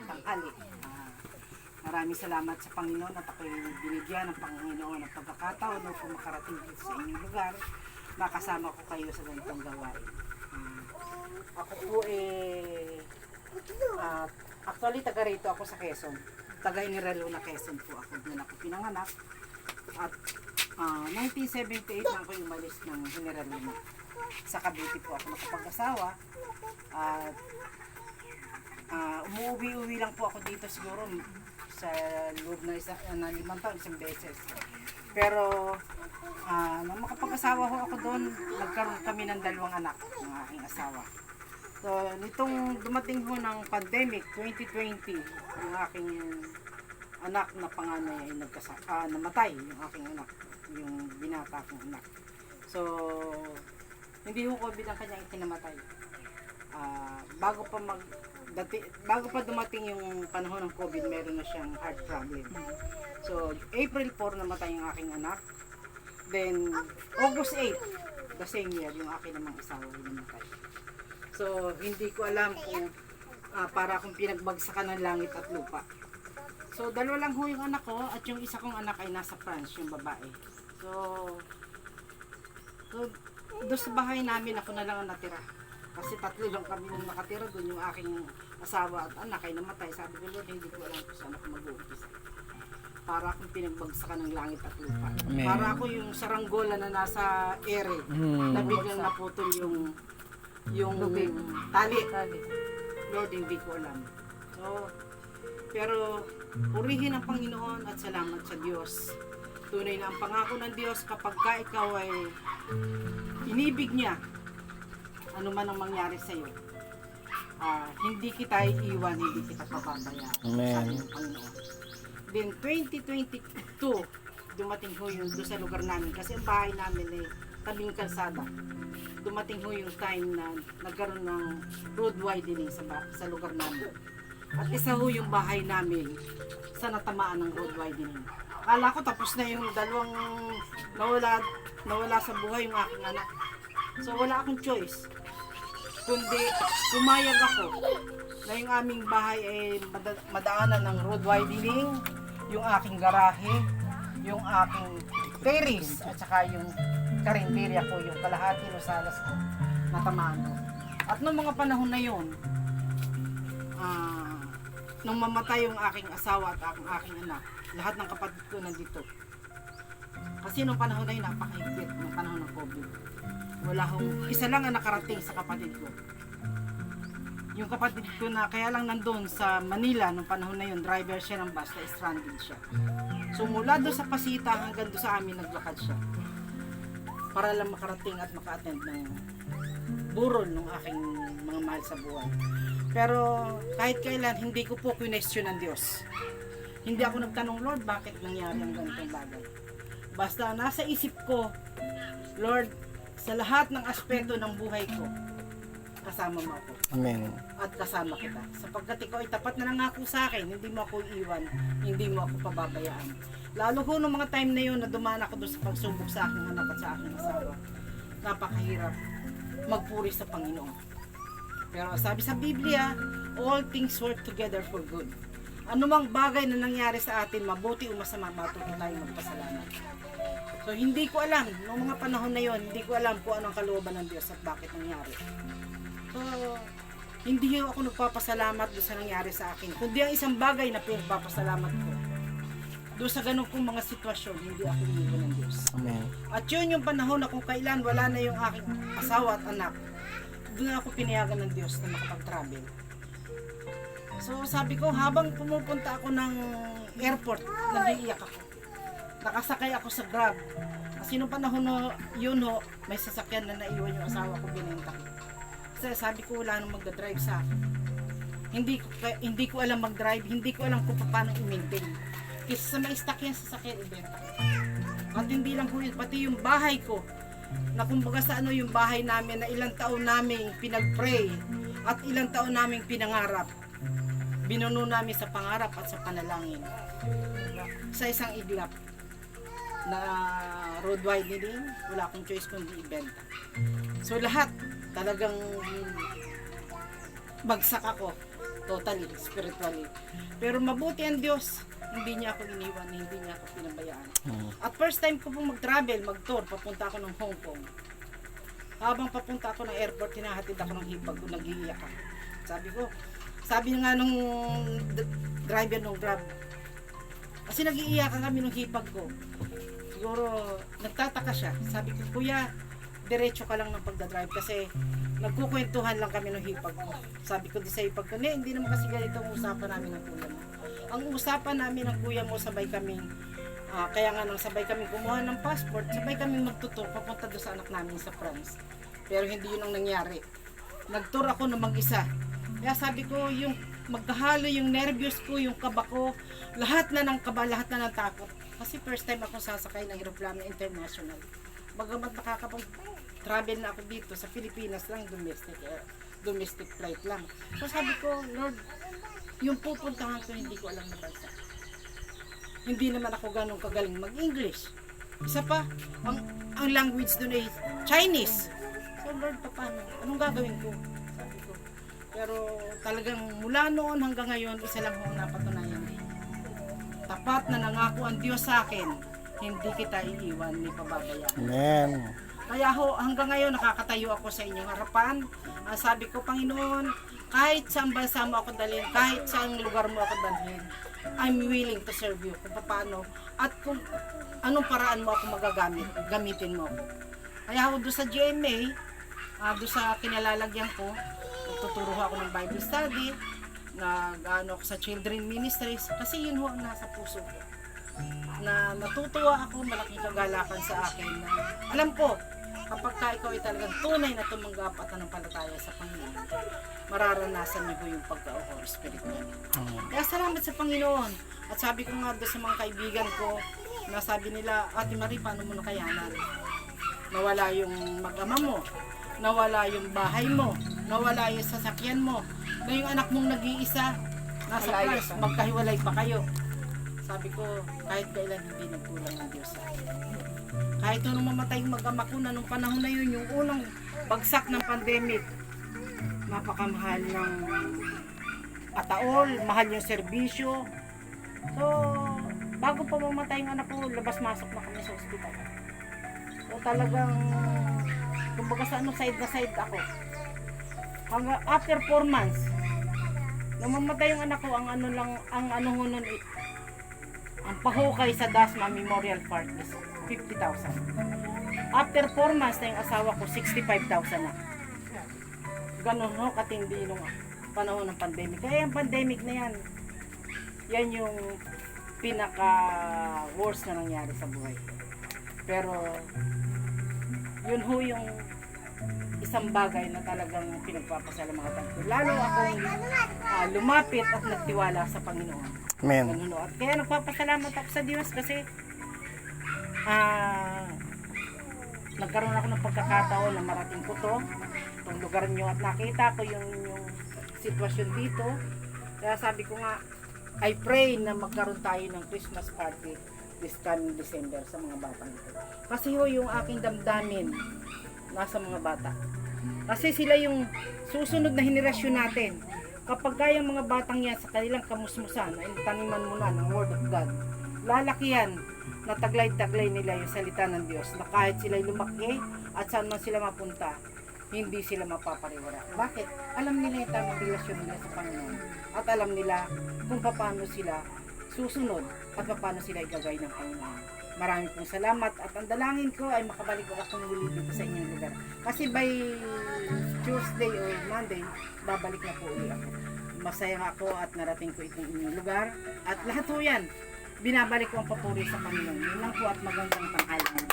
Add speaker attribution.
Speaker 1: tanghali. Maraming salamat sa Panginoon at ako'y binigyan ng Panginoon ng pagkakataon upang makarating dito sa inyong lugar. Makasama ko kayo sa ganitong gawain. Ako po actually taga rito ako sa Quezon. Taga Iniralo na Quezon po ako. Doon ako pinanganak. At 1978 lang ako umalis ng Iniralo na. Sa Cavite po ako nakapag-asawa. At umuwi-uwi lang po ako dito siguro sa loob na 5 taon, isang beses. Pero nang makapag-asawa ho ako doon, nagkaroon kami ng 2 anak ng aking asawa. So, nitong dumating ho ng pandemic, 2020, yung aking anak na panganay ay namatay, yung aking anak, yung binata kong anak. So, hindi ho COVID ang kanyang ikinamatay. Bago pa dumating yung panahon ng COVID, meron na siyang heart problem. So, April 4 namatay yung aking anak. Then, August 8, the same year, yung aking namang asawa namatay. So, hindi ko alam kung para akong pinagbagsakan ng langit at lupa. So, 2 lang ho yung anak ko at yung isa kong anak ay nasa France, yung babae. So doon sa bahay namin, ako na lang ang natira. Kasi 3 lang kami nung nakatira doon, yung aking asawa at anak ay namatay. Sabi ko, Lord, hindi ko alam kung saan ako mag-uumpisa. Para akong pinagbagsakan ng langit at lupa. Amen. Para ako yung saranggola na nasa ere, na biglang naputol yung tali. Lord, hindi ko alam. So, pero purihin ang Panginoon at salamat sa Diyos. Tunay na ang pangako ng Diyos kapag ka ikaw ay inibig niya, ano man ang mangyari sa iyo, hindi kita iiwan, hindi kita papabayaan. Sabi ng Panginoon. Then 2022, dumating ho yung doon sa lugar namin kasi ang bahay namin ay tabing kalsada. Dumating ho yung time na nagkaroon ng road widening sa lugar namin. At isa ho yung bahay namin sa natamaan ng road widening. Akala ko tapos na yung 2 nawala sa buhay yung aking anak. So wala akong choice. Kundi pumayag ako na yung aming bahay ay madaanan ng road widening, yung aking garahe, yung aking terrace, at saka yung karinderya ko, yung kalahati ng salas ko, natamaan ko. At noong mga panahon na yun, nung mamatay yung aking asawa at aking anak, lahat ng kapatid ko nandito. Kasi nung panahon na yun, napakahigpit nung panahon ng COVID. Isa lang ang nakarating sa kapatid ko. Yung kapatid ko na kaya lang nandun sa Manila nung panahon na yun, driver siya ng bus, na stranded siya. So mula doon sa Pasita hanggang doon sa amin naglakad siya. Para lang makarating at maka-attend ng burol ng aking mga mahal sa buhay. Pero kahit kailan, hindi ko po question ng Diyos. Hindi ako nagtanong, Lord, bakit nangyari ang ganitong bagay? Basta nasa isip ko, Lord, sa lahat ng aspeto ng buhay ko, kasama mo ako.
Speaker 2: Amen.
Speaker 1: At kasama kita. Sapagkat ikaw ay tapat na nangako sa akin, hindi mo ako iiwan, hindi mo ako pababayaan. Lalo ko nung mga time na yun na dumaan ako doon sa pagsubok sa aking anak at sa aking asawa. Napakahirap magpuri sa Panginoon. Pero sabi sa Biblia, all things work together for good. Anumang bagay na nangyari sa atin, mabuti o masama, matuto tayo magpasalamat. So hindi ko alam, noong mga panahon na yon, hindi ko alam kung anong kalooban ng Diyos at bakit nangyari. So, hindi ako nagpapasalamat doon sa nangyari sa akin. Kundi ang isang bagay na pinagpapasalamat ko, doon sa ganun kong mga sitwasyon, hindi ako iniwan ng Diyos.
Speaker 2: Amen.
Speaker 1: At yun yung panahon na kung kailan wala na yung aking asawa at anak, doon ako pinayagan ng Diyos na makapag-travel. So sabi ko, habang pumupunta ako ng airport, nag-iiyak ako. Nakasakay ako sa Grab. Kasi nung panahon na yun ho, may sasakyan na naiwan yung asawa ko, binenta ko. Kasi sabi ko, wala nang magdadrive sa akin. Hindi ko alam mag-drive, hindi ko alam kung paano i-maintain. Kasi sa ma-stack yan sasakyan, ibenta ko. At hindi lang ho yun, pati yung bahay ko, na kumbaga sa ano yung bahay namin na ilang taon namin pinag-pray at ilang taon namin pinangarap. Binuno namin sa pangarap at sa panalangin. Sa isang iglap na road widening, wala akong choice kundi ibenta. So lahat, talagang bagsak ako. totally, spiritually. Pero mabuti ang Diyos, hindi niya ako iniwan, hindi niya ako pinabayaan. At first time ko pong mag-travel, mag-tour, papunta ako ng Hong Kong. Habang papunta ako ng airport, hinahatid ako ng hipag ko, nag-iiyak ako. Sabi nga nung driver nung Grab, kasi nag-iiyakan kami nung hipag ko. Siguro, nagtataka siya. Sabi ko, kuya, diretso ka lang ng pagdadrive kasi nagkukwentuhan lang kami ng hipag ko. Sabi ko di sa hipag ko, hindi naman kasi ganito ang usapan namin ng kuya mo. Ang usapan namin ng kuya mo, sabay kaming, kaya nga nang sabay kaming kumuha ng passport, sabay kaming magtutur, papunta doon sa anak namin sa France. Pero hindi yun ang nangyari. Nagtour ako na mag-isa. Kaya sabi ko, yung magkahalo yung nervyos ko, yung kaba ko, lahat na ng kaba, lahat na ng takot. Kasi first time ako sasakay ng aeroplano international. Bagamat nakakapag-travel na ako dito sa Pilipinas lang, domestic flight lang. So sabi ko, Lord, yung pupuntahan ko hindi ko alam na bansa. Hindi naman ako ganun kagaling mag-English. Isa pa, ang language doon ay Chinese. So Lord, paano? Anong gagawin ko? Sabi ko. Pero talagang mula noon hanggang ngayon, isa lang ang napatunayan. Tapat na nangako ang Diyos sa akin, hindi kita iiwan ni pababayaan.
Speaker 2: Amen.
Speaker 1: Kaya hanggang ngayon nakakatayo ako sa inyong harapan. Sabi ko, Panginoon, kahit saan bansa mo ako dalhin, kahit saan lugar mo ako dalhin, I'm willing to serve you kung paano at kung anong paraan mo ako gamitin mo. Kaya ako doon sa GMA, doon sa kinalalagyan ko, tuturo ako ng Bible study, nag-ano ako sa children ministries, kasi yun ho ang nasa puso ko. Na natutuwa ako, malaking kagalakan sa akin. Alam ko, kapag ikaw ay talagang tunay na tumanggap at nanampalataya sa Panginoon, mararanasan niyo po yung pagka-o spiritual. Kaya salamat sa Panginoon. At sabi ko nga doon sa mga kaibigan ko, na sabi nila, Ate Marie, paano mo nakayanan? Nawala yung mag-ama mo, nawala yung bahay mo, nawala yung sasakyan mo, na yung anak mong nag-iisa, nasa France, magkahiwalay pa kayo. Sabi ko, kahit kailan hindi nagkulang ng Diyos sa akin. Kahit nung mamatay yung mag-ama ko na nung panahon na yun, yung unang bagsak ng pandemic, napakamahal ng ataol, mahal yung serbisyo. So, bago pa mamatay yung anak ko, labas-masok na kami sa ospital. So, talagang, kumbaga sa side na side ako. Hanggang after 4 months, nung mamatay yung anak ko, ang ano nun, ang pahukay sa Dasma Memorial Park is 50,000. After 4 months na yung asawa ko, 65,000 na. Ganun ho, katindi nung panahon ng pandemic. Kaya yung pandemic na yan, yan yung pinaka-worst na nangyari sa buhay ko. Pero, yun ho yung isang bagay na talagang pinagpapasalamatan ko. Lalo akong lumapit at nagtiwala sa Panginoon.
Speaker 2: Amen.
Speaker 1: Ganun, at kaya nagpapasalamat ako sa Diyos kasi nagkaroon ako ng pagkakataon na marating ko itong lugar nyo at nakita ko yung sitwasyon dito. Kaya sabi ko nga, I pray na magkaroon tayo ng Christmas party this coming December sa mga batang ito. Kasi ho yung aking damdamin nasa mga bata. Kasi sila yung susunod na henerasyon natin. Kapag kaya mga batang yan sa kanilang kamusmusan, ay taniman mo na ng Word of God, lalaki yan na taglay-taglay nila yung salita ng Diyos na kahit sila'y lumaki at saan man sila mapunta, hindi sila mapapariwara. Bakit? Alam nila yung tamang relasyon nila sa Panginoon at alam nila kung paano sila susunod at paano sila igagay ng Panginoon. Maraming pong salamat at ang dalangin ko ay makabalik ako muli dito sa inyong lugar. Kasi by Tuesday or Monday, babalik na po ulit ako. Masaya ako at narating ko itong inyong lugar. At lahat po yan, binabalik ko ang papuri sa Panginoon. Yun lang po at magandang tanghalan.